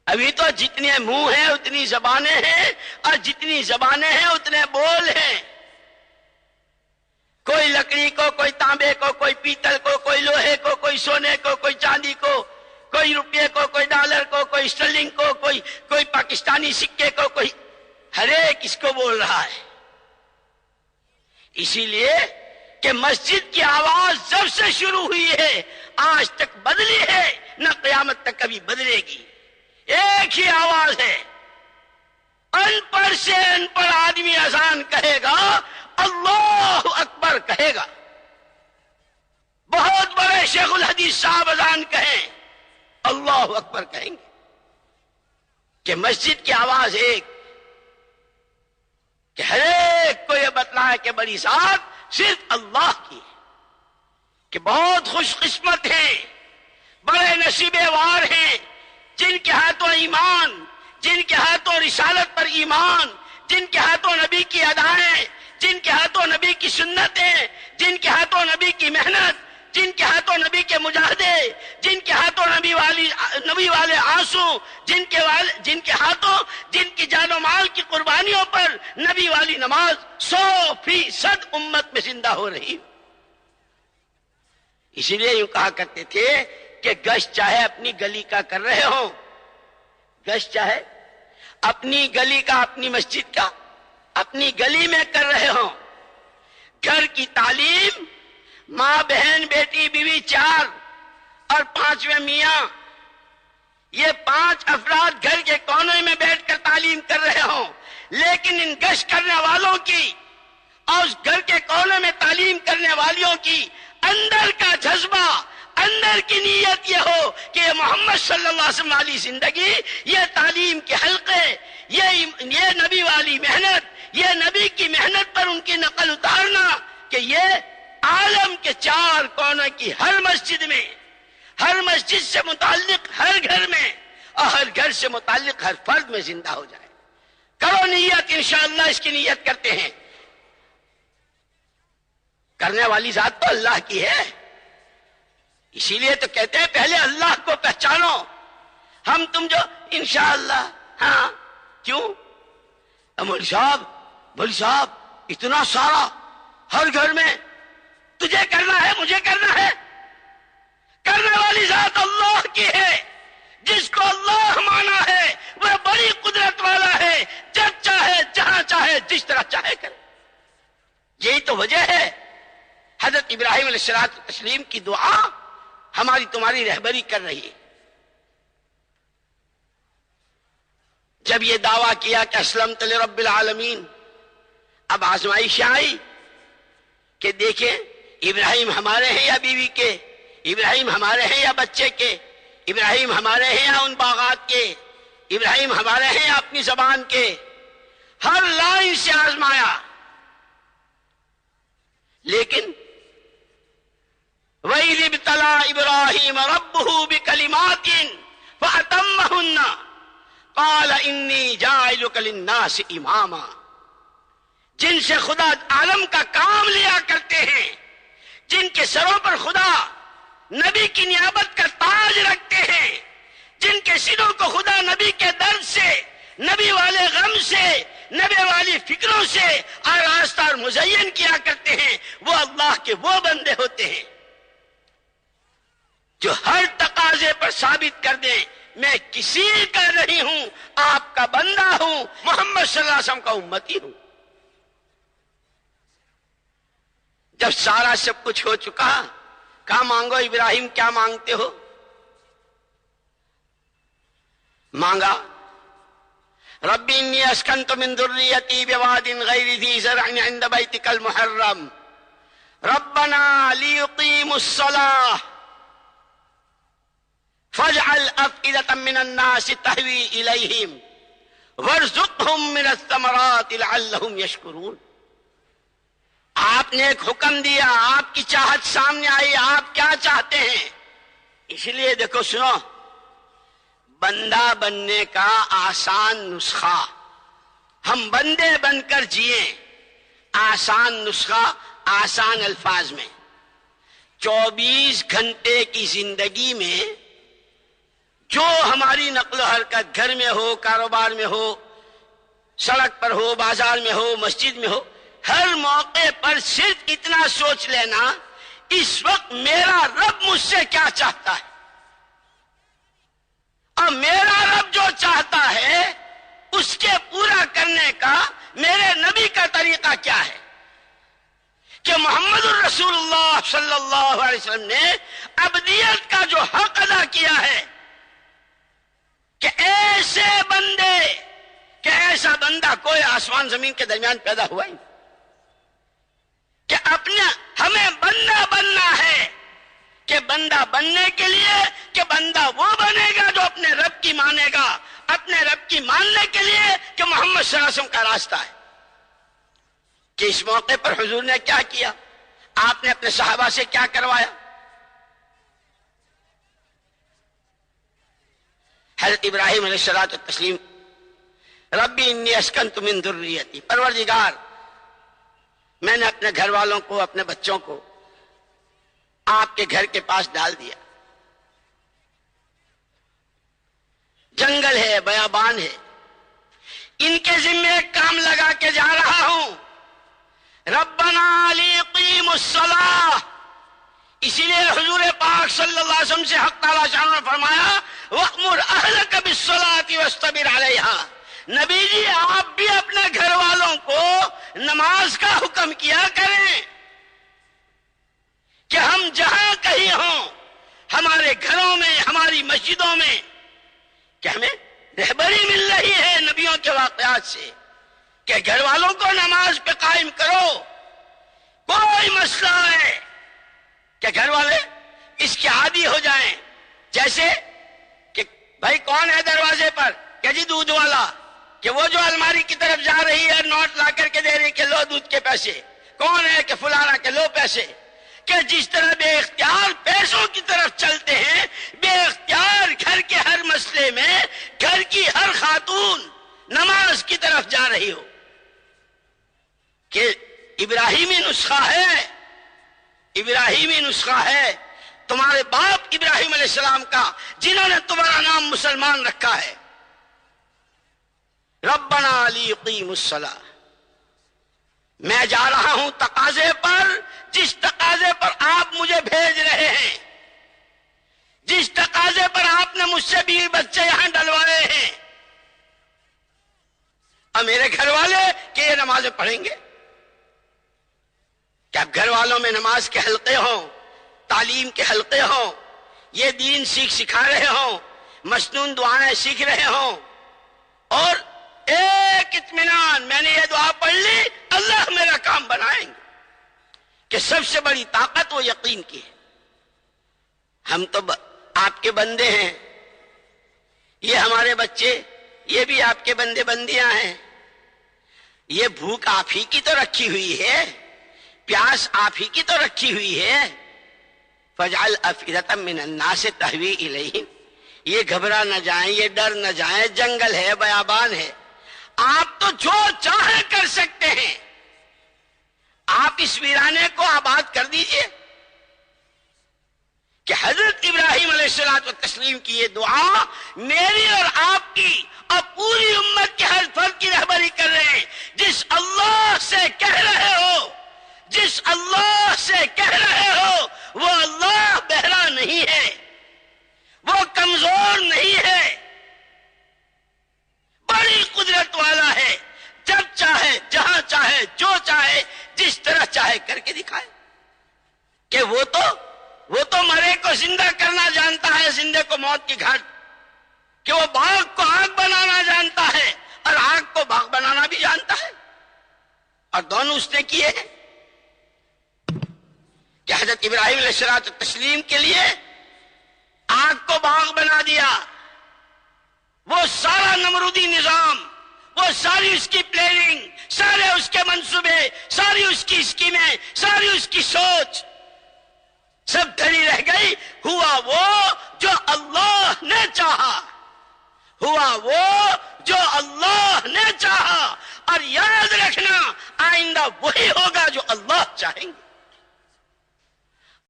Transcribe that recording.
ابھی تو جتنے منہ ہیں اتنی زبانیں ہیں، اور جتنی زبانیں ہیں اتنے بول ہیں۔ کوئی لکڑی کو، کوئی تانبے کو، کوئی پیتل کو، کوئی لوہے کو، کوئی سونے کو، کوئی چاندی کو، کوئی روپے کو، کوئی ڈالر کو، کوئی اسٹرلنگ کو، کوئی پاکستانی سکے کو، کوئی ہر ایک اس کو بول رہا ہے۔ اسی لیے کہ مسجد کی آواز جب سے شروع ہوئی ہے آج تک بدلی ہے، نہ قیامت تک کبھی بدلے گی۔ ایک ہی آواز ہے۔ ان پڑھ سے ان پڑھ آدمی اذان کہے گا، اللہ اکبر کہے گا۔ بہت بڑے شیخ الحدیث صاحب اذان کہیں، اللہ اکبر کہیں گے۔ کہ مسجد کی آواز ایک، کہ ہر ایک کو یہ بتلایا کہ بڑی ذات صرف اللہ کی ہے، کہ بہت خوش قسمت ہیں، بڑے نصیبے وار ہیں جن کے ہاتھوں ایمان، جن کے ہاتھوں رسالت پر ایمان، جن کے ہاتھوں نبی کی ادائیں، جن کے ہاتھوں نبی کی سنتیں، جن کے ہاتھوں نبی کی محنت، جن کے ہاتھوں نبی کے مجاہدے، جن کے ہاتھوں نبی والے آنسو، جن کے ہاتھوں جن کی جان و مال کی قربانیوں پر نبی والی نماز 100% امت میں زندہ ہو رہی۔ اسی لیے یوں کہا کرتے تھے کہ گشت چاہے اپنی گلی کا کر رہے ہوں، گشت چاہے اپنی گلی کا، اپنی مسجد کا، اپنی گلی میں کر رہے ہوں، گھر کی تعلیم، ماں بہن بیٹی بیوی 4 اور 5ویں میاں، یہ 5 افراد گھر کے کونے میں بیٹھ کر تعلیم کر رہے ہوں، لیکن ان گشت کرنے والوں کی اور اس گھر کے کونے میں تعلیم کرنے والیوں کی اندر کا جذبہ، اندر کی نیت یہ ہو کہ یہ محمد صلی اللہ علیہ وسلم والی زندگی، یہ تعلیم کے حلقے، یہ نبی والی محنت، یہ نبی کی محنت پر ان کی نقل اتارنا، کہ یہ عالم کے 4 کونے کی ہر مسجد میں، ہر مسجد سے متعلق ہر گھر میں، اور ہر گھر سے متعلق ہر فرد میں زندہ ہو جائے۔ کرو نیت، انشاءاللہ اس کی نیت کرتے ہیں۔ کرنے والی ذات تو اللہ کی ہے، اسی لیے تو کہتے ہیں پہلے اللہ کو پہچانو۔ ہم تم جو انشاءاللہ، ہاں کیوں مول صاحب اتنا سارا ہر گھر میں تجھے کرنا ہے، مجھے کرنا ہے؟ کرنے والی ذات اللہ کی ہے، جس کو اللہ مانا ہے وہ بڑی قدرت والا ہے، جب چاہے جہاں چاہے جس طرح چاہے کرے۔ یہی تو وجہ ہے حضرت ابراہیم علیہ السلام کی دعا ہماری تمہاری رہبری کر رہی ہے۔ جب یہ دعویٰ کیا کہ اسلمت لرب العالمین، اب آزمائش آئی کہ دیکھیں ابراہیم ہمارے ہیں یا بیوی کے، ابراہیم ہمارے ہیں یا بچے کے، ابراہیم ہمارے ہیں یا ان باغات کے، ابراہیم ہمارے ہیں یا اپنی زبان کے، ہر لائن سے آزمایا۔ لیکن وَإِذِ ابْتَلَىٰ إِبْرَاهِيمَ رَبُّهُ بِكَلِمَاتٍ فَأَتَمَّهُنَّ قَالَ إِنِّي جَاعِلُكَ لِلنَّاسِ إِمَامًا، جن سے خدا عالم کا کام لیا کرتے ہیں، جن کے سروں پر خدا نبی کی نیابت کا تاج رکھتے ہیں، جن کے سروں کو خدا نبی کے درد سے، نبی والے غم سے، نبی والی فکروں سے آراستہ اور مزین کیا کرتے ہیں، وہ اللہ کے وہ بندے ہوتے ہیں جو ہر تقاضے پر ثابت کر دیں میں کسی کا نہیں ہوں، آپ کا بندہ ہوں، محمد صلی اللہ علیہ وسلم کا امتی ہوں۔ جب سارا سب کچھ ہو چکا، کہاں مانگو ابراہیم، کیا مانگتے ہو؟ مانگا رب انی اسکنت من ذریتی بواد غیر ذی زرع عند بیتک المحرم ربنا لیقیموا الصلاة فاجعل افئدة من الناس تهوی الیہم وارزقهم من الثمرات لعلهم یشکرون۔ آپ نے ایک حکم دیا، آپ کی چاہت سامنے آئی، آپ کیا چاہتے ہیں؟ اس لیے دیکھو سنو، بندہ بننے کا آسان نسخہ، ہم بندے بن کر جئیں، آسان نسخہ، آسان الفاظ میں 24 گھنٹے کی زندگی میں جو ہماری نقل و حرکت گھر میں ہو، کاروبار میں ہو، سڑک پر ہو، بازار میں ہو، مسجد میں ہو، ہر موقع پر صرف اتنا سوچ لینا اس وقت میرا رب مجھ سے کیا چاہتا ہے، اور میرا رب جو چاہتا ہے اس کے پورا کرنے کا میرے نبی کا طریقہ کیا ہے، کہ محمد الرسول اللہ صلی اللہ علیہ وسلم نے عبدیت کا جو حق ادا کیا ہے، کہ ایسے بندے، کہ ایسا بندہ کوئی آسمان زمین کے درمیان پیدا ہوا ہی، کہ اپنا ہمیں بندہ بننا ہے، کہ بندہ بننے کے لیے کہ بندہ وہ بنے گا جو اپنے رب کی مانے گا، اپنے رب کی ماننے کے لیے کہ محمد صلی اللہ علیہ وسلم کا راستہ ہے۔ کہ اس موقع پر حضور نے کیا کیا، آپ نے اپنے صحابہ سے کیا کروایا؟ حضرت ابراہیم علیہ الصلوۃ والتسلیم، ربی انی اسکنت من ذریتی، پروردگار میں نے اپنے گھر والوں کو، اپنے بچوں کو آپ کے گھر کے پاس ڈال دیا، جنگل ہے، بیابان ہے، ان کے ذمے ایک کام لگا کے جا رہا ہوں، ربنا لیقیموا الصلاۃ۔ اسی لیے حضور پاک صلی اللہ علیہ وسلم سے حق تعالی شان نے فرمایا وَأْمُرْ أَهْلَكَ بِالصَّلَاةِ وَاسْتَبِرْ عَلَيْهَا۔ نبی جی آپ بھی اپنے گھر والوں کو نماز کا حکم کیا کریں، کہ ہم جہاں کہیں ہوں، ہمارے گھروں میں، ہماری مسجدوں میں، کہ ہمیں رہبری مل رہی ہے نبیوں کے واقعات سے، کہ گھر والوں کو نماز پہ قائم کرو۔ کوئی مسئلہ ہے کہ گھر والے اس کے عادی ہو جائیں، جیسے کہ بھائی کون ہے دروازے پر، کہ جی دودھ والا، کہ وہ جو الماری کی طرف جا رہی ہے نوٹ لا کر کے دے رہی کہ لو دودھ کے پیسے، کون ہے کہ فلانا کہ لو پیسے، کہ جس طرح بے اختیار پیسوں کی طرف چلتے ہیں، بے اختیار گھر کے ہر مسئلے میں گھر کی ہر خاتون نماز کی طرف جا رہی ہو، کہ ابراہیمی نسخہ ہے، ابراہیمی نسخہ ہے تمہارے باپ ابراہیم علیہ السلام کا، جنہوں نے تمہارا نام مسلمان رکھا ہے۔ ربنا لیقیموا الصلاۃ، میں جا رہا ہوں تقاضے پر، جس تقاضے پر آپ مجھے بھیج رہے ہیں، جس تقاضے پر آپ نے مجھ سے بیوی بچے یہاں ڈلوائے ہیں، اور میرے گھر والے کہ یہ نمازیں پڑھیں گے، کہ اب گھر والوں میں نماز کے حلقے ہوں، تعلیم کے حلقے ہوں، یہ دین سکھا رہے ہوں، مسنون دعائیں سیکھ رہے ہوں، اور ایک اطمینان، میں نے یہ دعا پڑھ لی اللہ میرا کام بنائیں گے، کہ سب سے بڑی طاقت وہ یقین کی ہے۔ ہم تو آپ کے بندے ہیں، یہ ہمارے بچے، یہ بھی آپ کے بندے بندیاں ہیں، یہ بھوک آپ ہی کی تو رکھی ہوئی ہے، پیاس آپ ہی کی تو رکھی ہوئی ہے، فَاجْعَلْ أَفْئِدَةً مِّنَ النَّاسِ تَهْوِي إِلَيْهِمْ، یہ گھبرا نہ جائیں، یہ ڈر نہ جائیں، جنگل ہے، بیابان ہے، آپ تو جو چاہیں کر سکتے ہیں، آپ اس ویرانے کو آباد کر دیجئے۔ کہ حضرت ابراہیم علیہ الصلوۃ والتسلیم کی یہ دعا میری اور آپ کی اور پوری امت کے ہر فرد کی رہبری کر رہے ہیں۔ جس اللہ سے کہہ رہے ہو، جس اللہ سے کہہ رہے ہو، وہ اللہ بہرا نہیں ہے، وہ کمزور نہیں ہے، بڑی قدرت والا ہے، جب چاہے، جہاں چاہے، جو چاہے، جس طرح چاہے کر کے دکھائے۔ کہ وہ تو مرے کو زندہ کرنا جانتا ہے، زندے کو موت کی گھاٹ، کہ وہ باغ کو آگ بنانا جانتا ہے اور آگ کو باغ بنانا بھی جانتا ہے، اور دونوں اس نے کیے ہیں۔ کہ حضرت ابراہیم علیہ الصلوۃ والتسلیم کے لیے آگ کو باغ بنا دیا، وہ سارا نمرودی نظام، وہ ساری اس کی پلاننگ، سارے اس کے منصوبے، ساری اس کی اسکیمیں، ساری اس کی سوچ سب دھری رہ گئی۔ ہوا وہ جو اللہ نے چاہا، ہوا وہ جو اللہ نے چاہا، اور یاد رکھنا آئندہ وہی ہوگا جو اللہ چاہیں گے۔